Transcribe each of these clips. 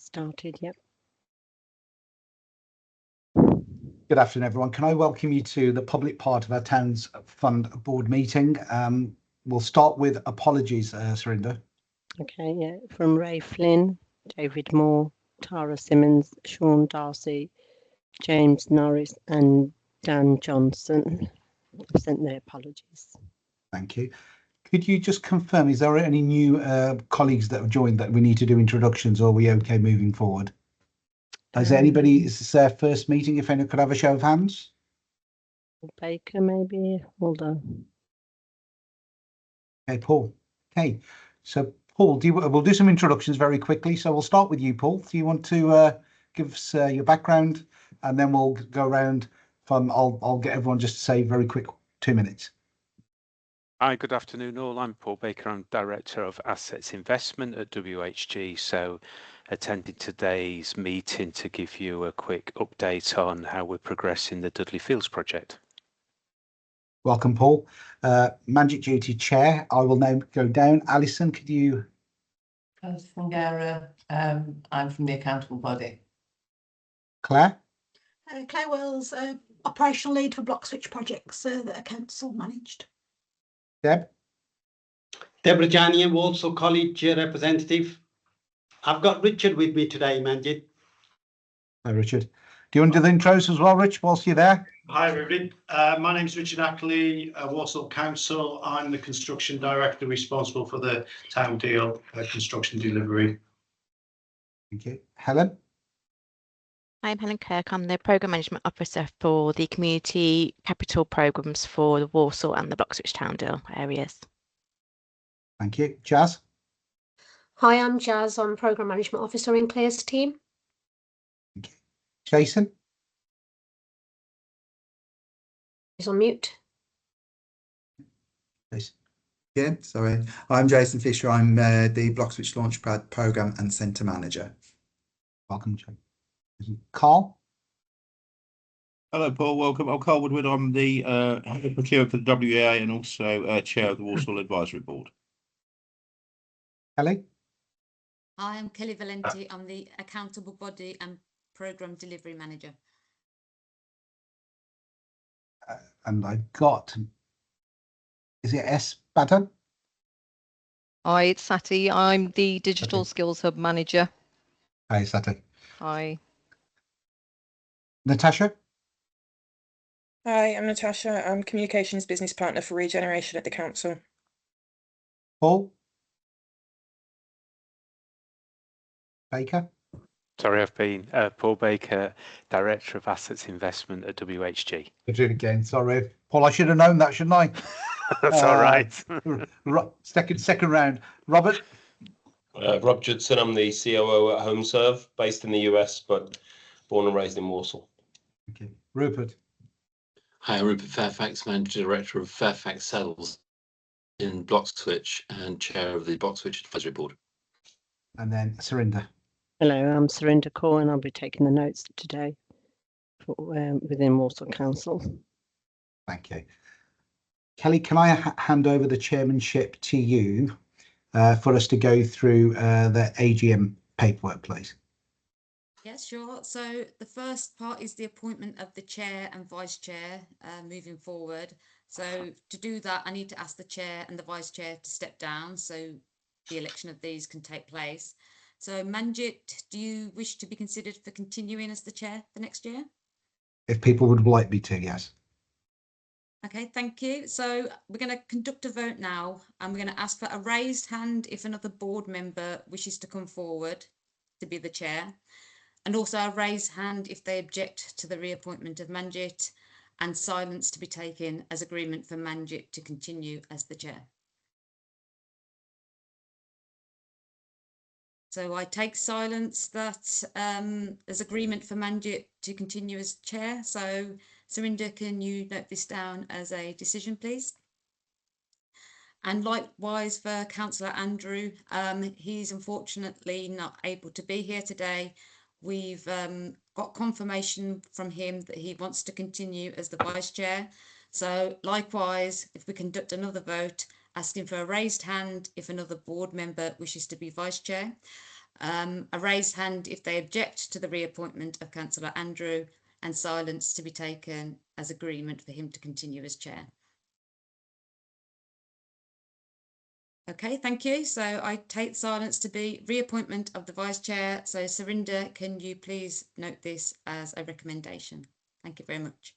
Started, yep. Good afternoon, everyone. Can I welcome you to the public part of our Towns Fund Board meeting? We'll start with apologies, Surinder. Okay, yeah. From Ray Flynn, David Moore, Tara Simmons, Sean Darcy, James Norris and Dan Johnson. I've sent their apologies. Thank you. Could you just confirm, is there any new colleagues that have joined that we need to do introductions, or are we okay moving forward? Is there anybody, is this their first meeting? If anyone could have a show of hands? Baker, maybe. Hold on. Okay, Paul. Okay, so Paul, we'll do some introductions very quickly. So we'll start with you, Paul. Do you want to give us your background, and then we'll go around from, I'll get everyone just to say very quick 2 minutes. Hi, good afternoon all. I'm Paul Baker. I'm Director of Assets Investment at WHG. So attending today's meeting to give you a quick update on how we're progressing the Dudley Fields project. Welcome, Paul. Magic Duty Chair, I will now go down. Alison, could you? Fungera, I'm from the accountable body. Claire? Claire Wells, operational lead for Bloxwich projects that are council managed. Deb? Deborah Janian, Walsall College representative. I've got Richard with me today, Manjit. Hi, Richard. Do you want to do the intros as well, Rich, whilst you're there? Hi, everybody. My name's Richard Ackley, Walsall Council. I'm the construction director responsible for the town deal construction delivery. Thank you. Helen? I'm Helen Kirk. I'm the Programme Management Officer for the Community Capital Programmes for the Walsall and the Bloxwich Town Deal areas. Thank you. Jazz? Hi, I'm Jazz. I'm Programme Management Officer in Claire's team. Thank you. Jason? He's on mute. Yeah, sorry. I'm Jason Fisher. I'm the Bloxwich Launchpad Programme and Centre Manager. Welcome, Jay. Carl? Hello, Paul. Welcome. I'm Carl Woodward. I'm the head of procurement for the WEA and also chair of the Walsall Advisory Board. Kelly? Hi, I'm Kelly Valenti. I'm the accountable body and programme delivery manager. And I've got, is it S. Batten? Hi, it's Sati. I'm the Digital Skills Hub Manager. Hi, Sati. Hi. Natasha? Hi, I'm Natasha. I'm Communications Business Partner for Regeneration at the Council. Paul? Baker? Sorry, I've been Paul Baker, Director of Assets Investment at WHG. I'll do it again. Sorry. Paul, I should have known that, shouldn't I? That's all right. Second round. Robert? Rob Judson, I'm the COO at HomeServe, based in the US, but born and raised in Walsall. Okay. Rupert? Hi, I'm Rupert Fairfax, Managing Director of Fairfax Sales in Bloxwich and Chair of the Bloxwich Advisory Board. And then Surinder. Hello, I'm Surinder Kaur and I'll be taking the notes today for, within Walsall Council. Thank you. Kelly, can I hand over the chairmanship to you for us to go through the AGM paperwork, please? Yes, sure. So the first part is the appointment of the chair and vice chair moving forward. So to do that, I need to ask the chair and the vice chair to step down so the election of these can take place. So Manjit, do you wish to be considered for continuing as the chair for next year? If people would like me to, yes. Okay, thank you. So we're going to conduct a vote now and we're going to ask for a raised hand if another board member wishes to come forward to be the chair, and also a raised hand if they object to the reappointment of Manjit, and silence to be taken as agreement for Manjit to continue as the chair. So I take silence that there's agreement for Manjit to continue as chair. So Surinder, can you note this down as a decision, please? And likewise for Councillor Andrew, he's unfortunately not able to be here today. We've got confirmation from him that he wants to continue as the vice chair. So likewise, if we conduct another vote, asking for a raised hand if another board member wishes to be vice chair. A raised hand if they object to the reappointment of Councillor Andrew, and silence to be taken as agreement for him to continue as chair. Okay, thank you. So I take silence to be reappointment of the vice chair. So Surinder, can you please note this as a recommendation? Thank you very much.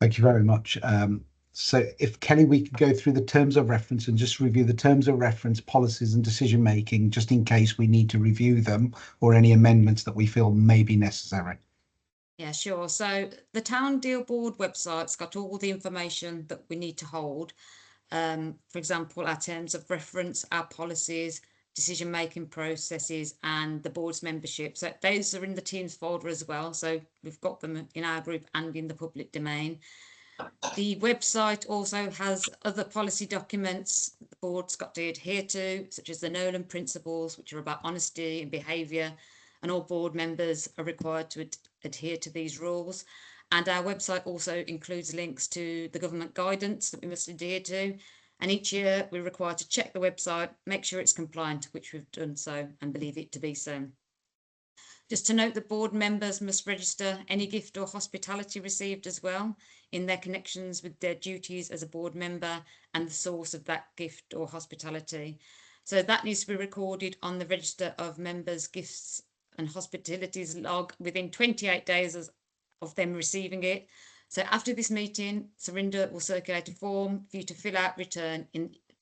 Thank you very much. So if Kelly, we could go through the terms of reference and just review the terms of reference, policies and decision making, just in case we need to review them or any amendments that we feel may be necessary. Yeah, sure. So the Town Deal Board website's got all the information that we need to hold. For example, our terms of reference, our policies, decision-making processes, and the board's membership. So those are in the Teams folder as well. So we've got them in our group and in the public domain. The website also has other policy documents the board's got to adhere to, such as the Nolan Principles, which are about honesty and behaviour, and all board members are required to adhere to these rules. And our website also includes links to the government guidance that we must adhere to. And each year we're required to check the website, make sure it's compliant, which we've done so and believe it to be so. Just to note that board members must register any gift or hospitality received as well in their connections with their duties as a board member and the source of that gift or hospitality. So that needs to be recorded on the register of members' gifts and hospitalities log within 28 days of them receiving it. So after this meeting, Surinder will circulate a form for you to fill out, return,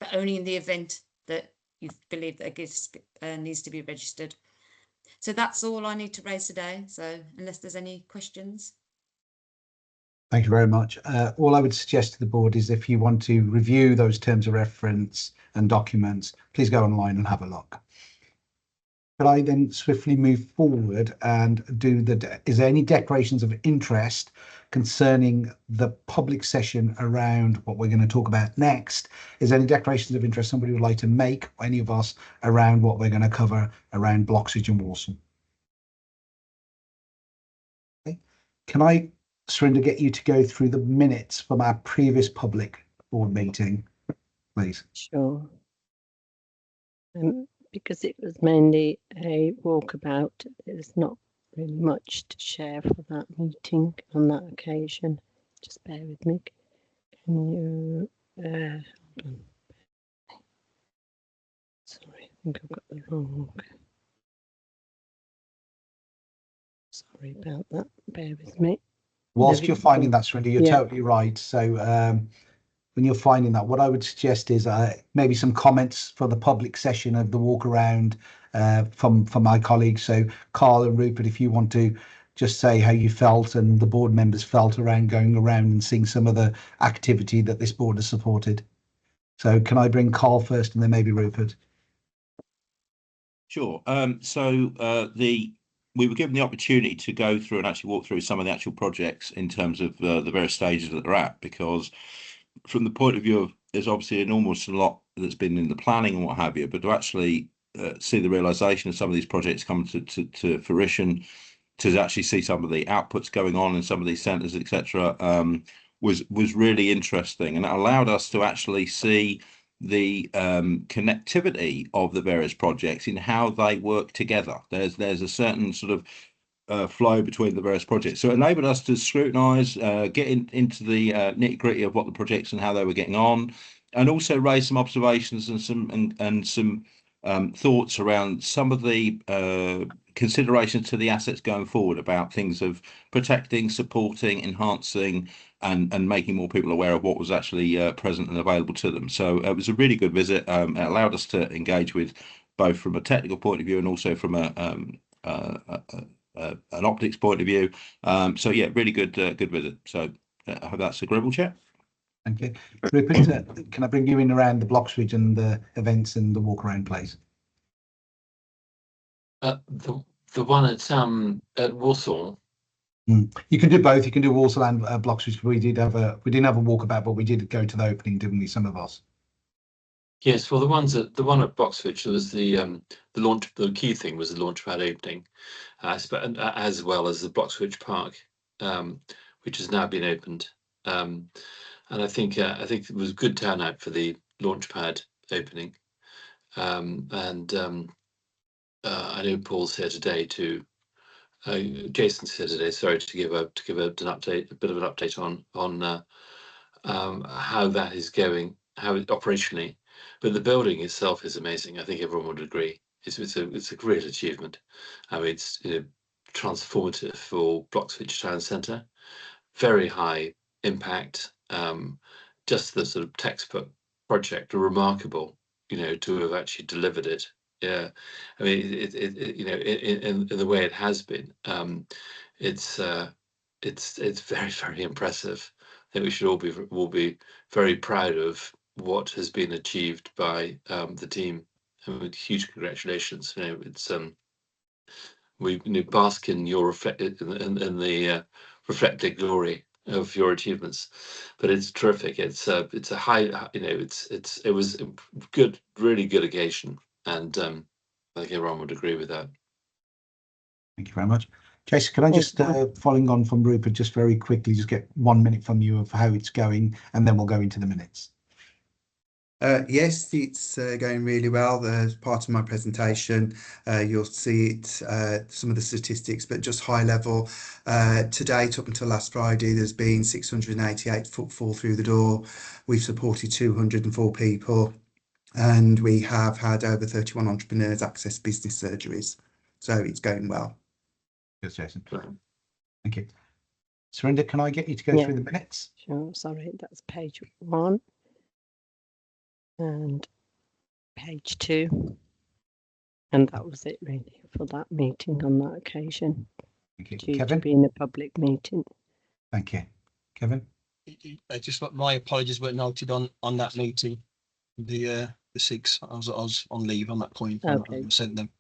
but only in the event that you believe that a gift needs to be registered. So that's all I need to raise today. So unless there's any questions. Thank you very much. All I would suggest to the board is if you want to review those terms of reference and documents, please go online and have a look. Could I then swiftly move forward and do is there any declarations of interest concerning the public session around what we're going to talk about next? Is there any declarations of interest somebody would like to make, or any of us, around what we're going to cover around Bloxwich and Walsall? Okay. Can I, Surinder, get you to go through the minutes from our previous public board meeting, please? Sure. Because it was mainly a walkabout, there's not really much to share for that meeting on that occasion. Just bear with me. Can you hold on. Sorry, I think I've got the wrong. Sorry about that. Bear with me. Whilst you're finding that, Surinder, you're totally right. So when you're finding that, what I would suggest is maybe some comments for the public session of the walk around from my colleagues. So Carl and Rupert, if you want to just say how you felt and the board members felt around going around and seeing some of the activity that this board has supported. So can I bring Carl first and then maybe Rupert? Sure. We were given the opportunity to go through and actually walk through some of the actual projects in terms of the various stages that they're at, because from the point of view of, there's obviously enormous lot that's been in the planning and what have you, but to actually see the realization of some of these projects come to fruition, to actually see some of the outputs going on in some of these centres, etc., was really interesting, and it allowed us to actually see the connectivity of the various projects in how they work together. There's a certain sort of flow between the various projects, so it enabled us to scrutinise, get into the nitty-gritty of what the projects and how they were getting on, and also raise some observations and some thoughts around some of the considerations to the assets going forward, about things of protecting, supporting, enhancing, and making more people aware of what was actually present and available to them. So it was a really good visit. It allowed us to engage with both from a technical point of view and also from an optics point of view. So yeah, really good visit. So I hope that's agreeable, Chair. Thank you. Rupert, can I bring you in around the Bloxwich and the events and the walk around, please? The one at Walsall. You can do both. You can do Walsall and Bloxwich. We didn't have a walkabout, but we did go to the opening, didn't we? Some of us. Yes, well, the one at Bloxwich, there was the launch. The key thing was the launchpad opening, as well as the Bloxwich Park, which has now been opened. And I think it was good turnout for the launchpad opening. I know Paul's here today to. Jason's here today. Sorry, to give an update, a bit of an update on how that is going, how it operationally. But the building itself is amazing. I think everyone would agree. It's a great achievement. I mean, it's transformative for Bloxwich Town Centre. Very high impact. Just the sort of textbook project, remarkable. To have actually delivered it. Yeah, I mean, in the way it has been, it's very, very impressive. I think we should all be very proud of what has been achieved by the team. I mean, huge congratulations. It's we bask in your in the reflected glory of your achievements, but it's terrific. It's a high, it was a good, really good occasion, and I think everyone would agree with that. Thank you very much. Jason, can I just, following on from Rupert, just very quickly, just get 1 minute from you of how it's going, and then we'll go into the minutes. Yes, it's going really well. As part of my presentation, you'll see it, some of the statistics, but just high level. To date, up until last Friday, there's been 688 footfall through the door. We've supported 204 people, and we have had over 31 entrepreneurs access business surgeries. So it's going well. Yes, Jason. Thank you. Surinder, can I get you to go through the minutes? Sure. Sorry, that's page 1 and page 2, and that was it really for that meeting on that occasion. Thank you. Due Kevin? to being a public meeting. Thank you. Kevin? Just my apologies weren't noted on that meeting. The 6th, I was on leave on that point. Okay. I sent them.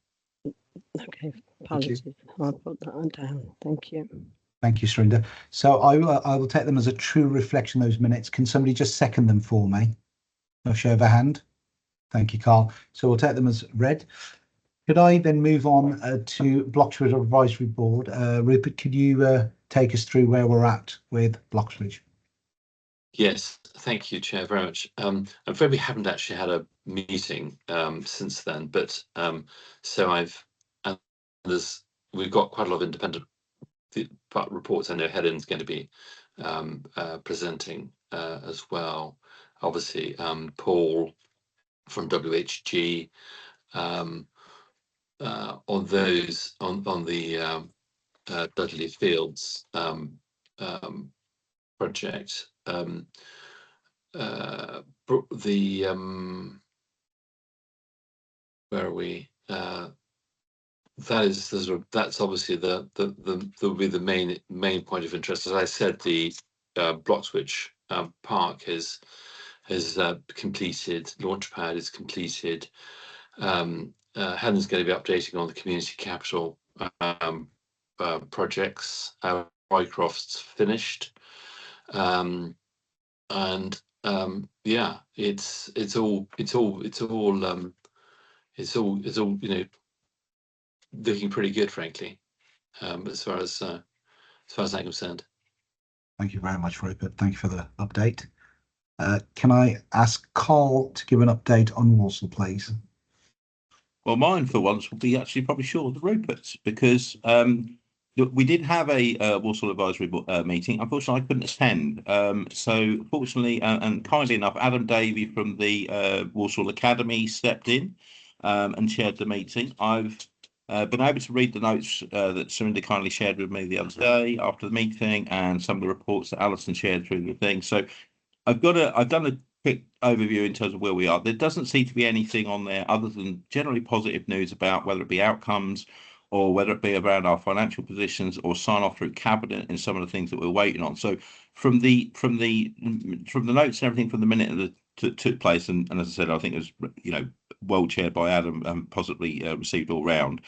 Okay, apologies. I'll put that one down. Thank you. Thank you, Surinder. So I will take them as a true reflection of those minutes. Can somebody just second them for me? No show of a hand. Thank you, Carl. So we'll take them as read. Could I then move on to Bloxwich Advisory Board? Rupert, could you take us through where we're at with Bloxwich? Yes, thank you, Chair, very much. I'm afraid we haven't actually had a meeting since then, but so we've got quite a lot of independent reports. I know Helen's going to be presenting as well. Obviously, Paul from WHG on the Dudley Fields project. Where are we? That's obviously will be the main point of interest. As I said, the Bloxwich Park has completed. Launchpad is completed. Helen's going to be updating on the community capital projects. Roycroft's finished, and yeah, it's all looking pretty good, frankly, as far as I'm concerned. Thank you very much, Rupert. Thank you for the update. Can I ask Carl to give an update on Walsall, please? Well, mine for once will be actually probably short of Rupert's, because we did have a Walsall Advisory meeting. Unfortunately, I couldn't attend. So fortunately and kindly enough, Adam Davey from the Walsall Academy stepped in and chaired the meeting. I've been able to read the notes that Surinder kindly shared with me the other day after the meeting, and some of the reports that Alison shared through the thing. So I've done a quick overview in terms of where we are. There doesn't seem to be anything on there other than generally positive news about whether it be outcomes or whether it be around our financial positions or sign off through cabinet and some of the things that we're waiting on. So from the notes and everything from the minute that took place, and as I said, I think it was well chaired by Adam and possibly received all round.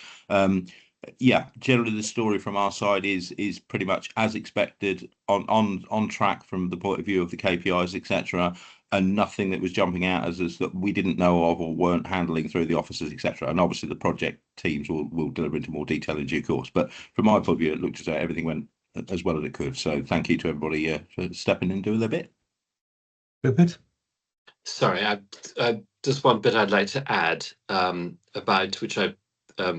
Yeah, generally the story from our side is pretty much as expected, on track from the point of view of the KPIs, etc., and nothing that was jumping out as us that we didn't know of or weren't handling through the offices, etc. And obviously the project teams will deliver into more detail in due course. But from my point of view, it looked as though everything went as well as it could. So thank you to everybody for stepping in and doing their bit. Rupert? Sorry, just one bit I'd like to add about which I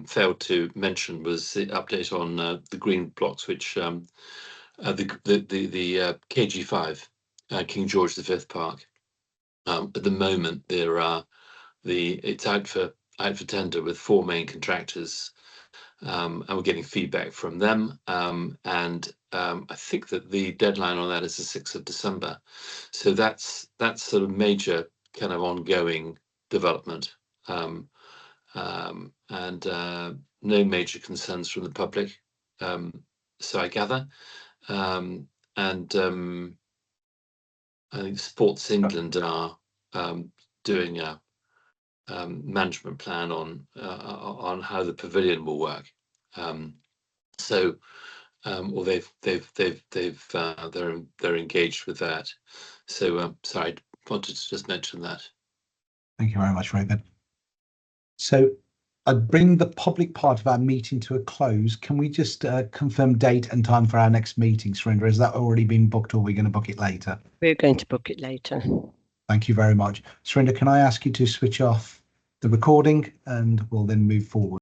failed to mention was the update on the green blocks, which the KG5 King George V Park. At the moment, there are it's out for tender with 4 main contractors, and we're getting feedback from them. And I think that the deadline on that is the 6th of December. So that's sort of major kind of ongoing development, and no major concerns from the public. So I gather, and I think Sports England are doing a management plan on how the pavilion will work. So, or they're engaged with that. So, sorry, I wanted to just mention that. Thank you very much, Raven. So I'd bring the public part of our meeting to a close. Can we just confirm date and time for our next meeting, Surinder? Has that already been booked, or are we going to book it later? We're going to book it later. Thank you very much. Surinder, can I ask you to switch off the recording and we'll then move forward?